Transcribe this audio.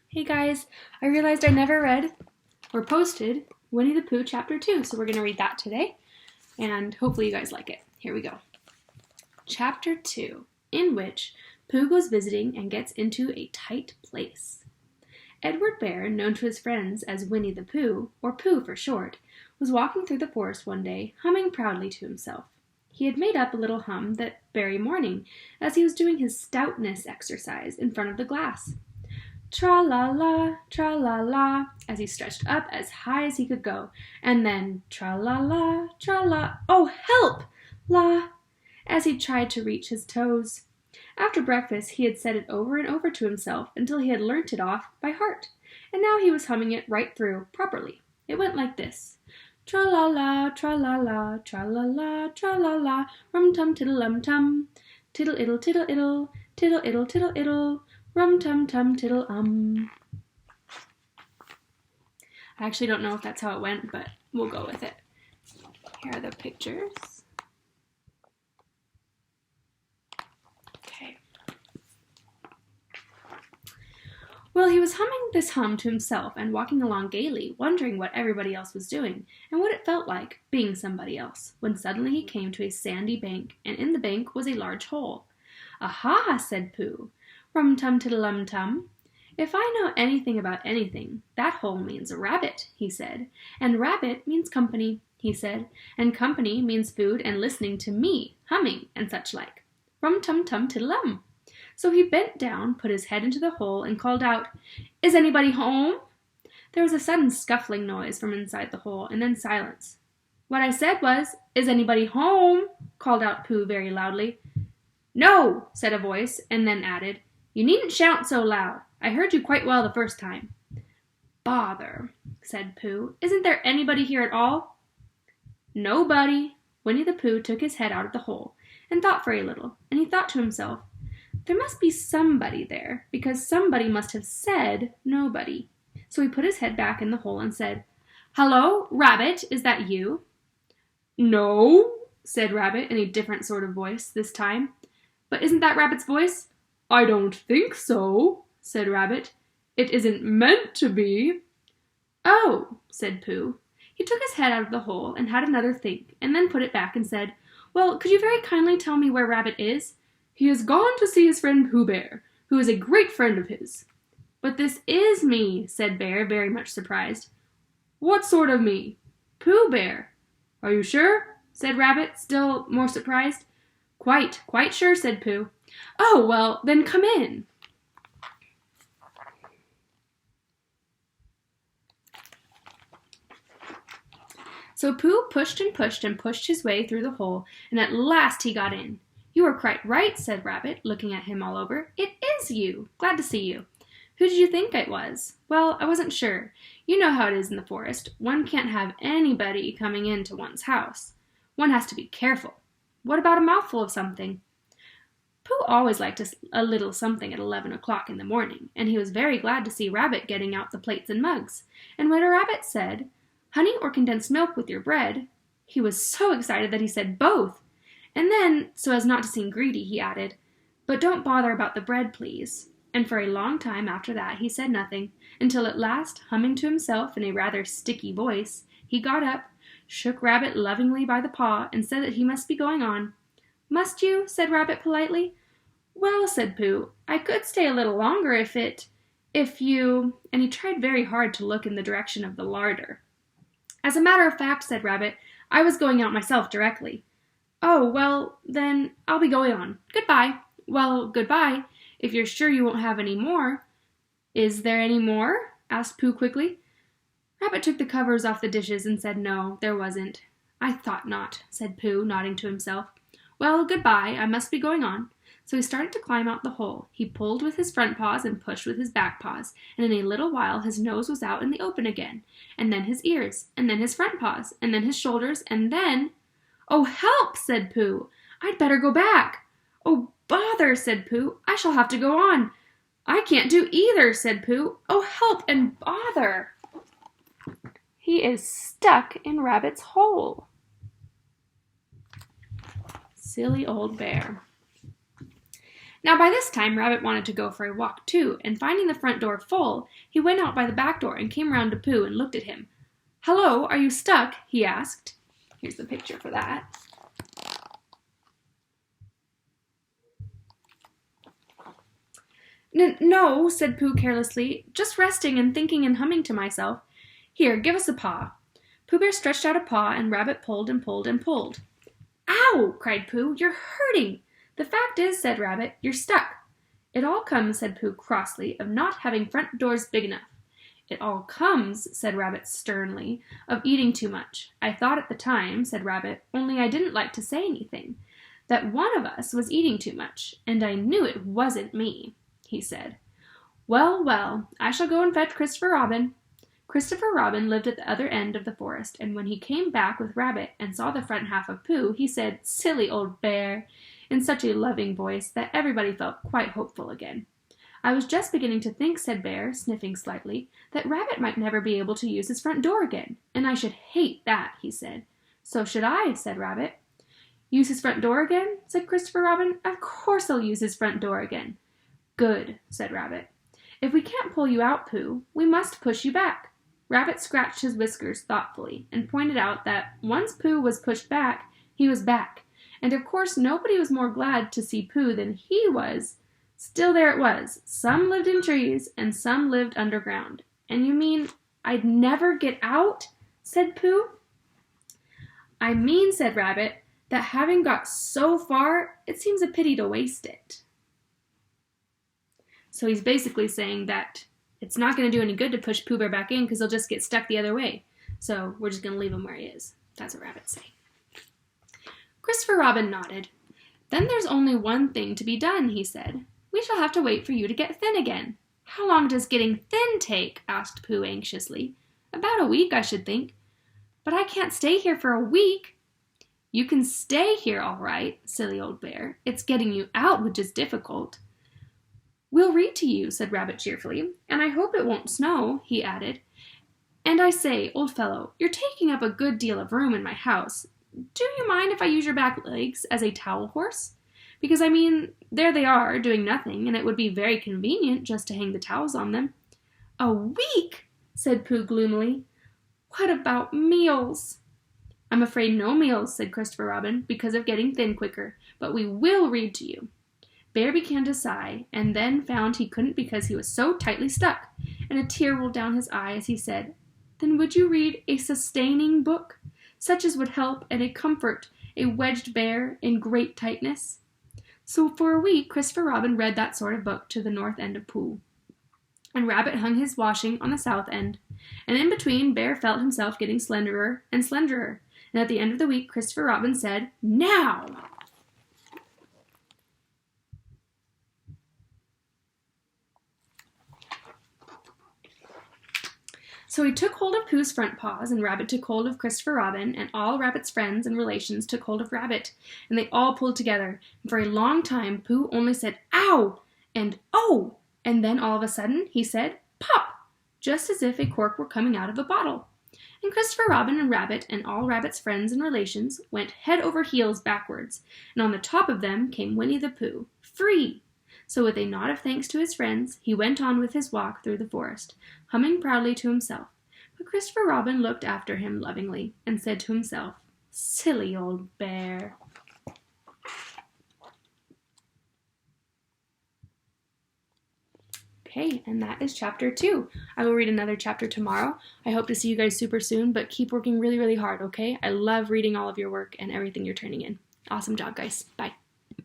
Hey guys, I realized I never read or posted Winnie the Pooh Chapter 2, so we're going to read that today, and hopefully you guys like it. Here we go. Chapter 2, in which Pooh goes visiting and gets into a tight place. Edward Bear, known to his friends as Winnie the Pooh, or Pooh for short, was walking through the forest one day, humming proudly to himself. He had made up a little hum that very morning as he was doing his stoutness exercise in front of the glass. Tra-la-la, as he stretched up as high as he could go, and then tra-la-la, tra-la, oh help, la, as he tried to reach his toes. After breakfast he had said it over and over to himself until he had learnt it off by heart, and now he was humming it right through properly. It went like this. Tra-la-la, tra-la-la, tra-la-la, tra-la-la, rum-tum-tiddle-um-tum, tiddle-iddle, tiddle-iddle, tiddle-iddle, tiddle-iddle, rum-tum-tum-tiddle-um. I actually don't know if that's how it went, but we'll go with it. Here are the pictures. Okay. Well, he was humming this hum to himself and walking along gaily, wondering what everybody else was doing and what it felt like being somebody else, when suddenly he came to a sandy bank, and in the bank was a large hole. "Aha!" said Pooh. Rum-tum-tiddle-um-tum. "If I know anything about anything, that hole means rabbit," he said. "And rabbit means company," he said. "And company means food and listening to me, humming, and such like. Rum-tum-tum-tiddle-um." So he bent down, put his head into the hole, and called out, "Is anybody home?" There was a sudden scuffling noise from inside the hole, and then silence. "What I said was, 'Is anybody home?'" called out Pooh very loudly. "No," said a voice, and then added, "You needn't shout so loud. I heard you quite well the first time." "Bother," said Pooh. "Isn't there anybody here at all?" "Nobody." Winnie the Pooh took his head out of the hole and thought for a little, and he thought to himself, there must be somebody there, because somebody must have said nobody. So he put his head back in the hole and said, "Hello, Rabbit, is that you?" "No," said Rabbit in a different sort of voice this time. "But isn't that Rabbit's voice?" "I don't think so," said Rabbit. "It isn't meant to be." "Oh," said Pooh. He took his head out of the hole and had another think, and then put it back and said, "Well, could you very kindly tell me where Rabbit is?" "He has gone to see his friend Pooh Bear, who is a great friend of his." "But this is me," said Bear, very much surprised. "What sort of me?" "Pooh Bear." "Are you sure?" said Rabbit, still more surprised. Quite sure," said Pooh. "Oh, well, then come in." So Pooh pushed and pushed and pushed his way through the hole, and at last he got in. "You are quite right," said Rabbit, looking at him all over. "It is you. Glad to see you. Who did you think it was?" "Well, I wasn't sure. You know how it is in the forest. One can't have anybody coming into one's house. One has to be careful. What about a mouthful of something?" Pooh always liked a little something at 11 o'clock in the morning, and he was very glad to see Rabbit getting out the plates and mugs. And when Rabbit said, "Honey or condensed milk with your bread," he was so excited that he said both. And then, so as not to seem greedy, he added, "But don't bother about the bread, please." And for a long time after that he said nothing, until at last, humming to himself in a rather sticky voice, he got up, shook Rabbit lovingly by the paw, and said that he must be going on. "Must you?" said Rabbit politely. "Well," said Pooh, "I could stay a little longer if you," and he tried very hard to look in the direction of the larder. "As a matter of fact," said Rabbit, "I was going out myself directly." "Oh, well, then, I'll be going on. Goodbye." "Well, goodbye, if you're sure you won't have any more." "Is there any more?" asked Pooh quickly. Rabbit took the covers off the dishes and said no, there wasn't. "I thought not," said Pooh, nodding to himself. "Well, goodbye, I must be going on." So he started to climb out the hole. He pulled with his front paws and pushed with his back paws, and in a little while his nose was out in the open again, and then his ears, and then his front paws, and then his shoulders, and then... "Oh, help!" said Pooh. "I'd better go back." "Oh, bother!" said Pooh. "I shall have to go on." "I can't do either," said Pooh. "Oh, help and bother!" He is stuck in Rabbit's hole. Silly old bear. Now by this time, Rabbit wanted to go for a walk too, and finding the front door full, he went out by the back door and came round to Pooh and looked at him. "Hello, are you stuck?" he asked. Here's the picture for that. "No," said Pooh carelessly, "just resting and thinking and humming to myself. Here, give us a paw." Pooh Bear stretched out a paw, and Rabbit pulled and pulled and pulled. "Ow!" cried Pooh, "you're hurting." "The fact is," said Rabbit, "you're stuck." "It all comes," said Pooh crossly, "of not having front doors big enough." "It all comes," said Rabbit sternly, "of eating too much. I thought at the time," said Rabbit, "only I didn't like to say anything, that one of us was eating too much, and I knew it wasn't me," he said. "Well, well, I shall go and fetch Christopher Robin." Christopher Robin lived at the other end of the forest, and when he came back with Rabbit and saw the front half of Pooh, he said, "Silly old bear," in such a loving voice that everybody felt quite hopeful again. "I was just beginning to think," said Bear, sniffing slightly, "that Rabbit might never be able to use his front door again, and I should hate that," he said. "So should I," said Rabbit. "Use his front door again?" said Christopher Robin. "Of course I'll use his front door again." "Good," said Rabbit. "If we can't pull you out, Pooh, we must push you back." Rabbit scratched his whiskers thoughtfully and pointed out that once Pooh was pushed back, he was back, and of course nobody was more glad to see Pooh than he was. Still, there it was. Some lived in trees and some lived underground. "And you mean I'd never get out?" said Pooh. "I mean," said Rabbit, "that having got so far, it seems a pity to waste it." So he's basically saying that it's not going to do any good to push Pooh Bear back in because he'll just get stuck the other way. So we're just going to leave him where he is. That's what Rabbit's saying. Christopher Robin nodded. "Then there's only one thing to be done," he said. "We shall have to wait for you to get thin again." "How long does getting thin take?" asked Pooh anxiously. "About a week, I should think." "But I can't stay here for a week." "You can stay here all right, silly old bear. It's getting you out which is difficult." "We'll read to you," said Rabbit cheerfully, "and I hope it won't snow," he added. "And I say, old fellow, you're taking up a good deal of room in my house. Do you mind if I use your back legs as a towel horse? Because, I mean, there they are, doing nothing, and it would be very convenient just to hang the towels on them." "A week!" said Pooh gloomily. "What about meals?" "I'm afraid no meals," said Christopher Robin, "because of getting thin quicker, but we will read to you." Bear began to sigh, and then found he couldn't because he was so tightly stuck, and a tear rolled down his eye as he said, "Then would you read a sustaining book, such as would help and a comfort a wedged bear in great tightness?" So for a week Christopher Robin read that sort of book to the north end of Pooh, and Rabbit hung his washing on the south end, and in between Bear felt himself getting slenderer and slenderer, and at the end of the week Christopher Robin said, "Now!" So he took hold of Pooh's front paws, and Rabbit took hold of Christopher Robin, and all Rabbit's friends and relations took hold of Rabbit, and they all pulled together. And for a long time Pooh only said "Ow!" and "Oh!" and then all of a sudden he said "Pop!" just as if a cork were coming out of a bottle. And Christopher Robin and Rabbit and all Rabbit's friends and relations went head over heels backwards, and on the top of them came Winnie the Pooh, free! So with a nod of thanks to his friends, he went on with his walk through the forest, humming proudly to himself. But Christopher Robin looked after him lovingly, and said to himself, "Silly old bear." Okay, and that is chapter 2. I will read another chapter tomorrow. I hope to see you guys super soon, but keep working really, really hard, okay? I love reading all of your work and everything you're turning in. Awesome job, guys. Bye.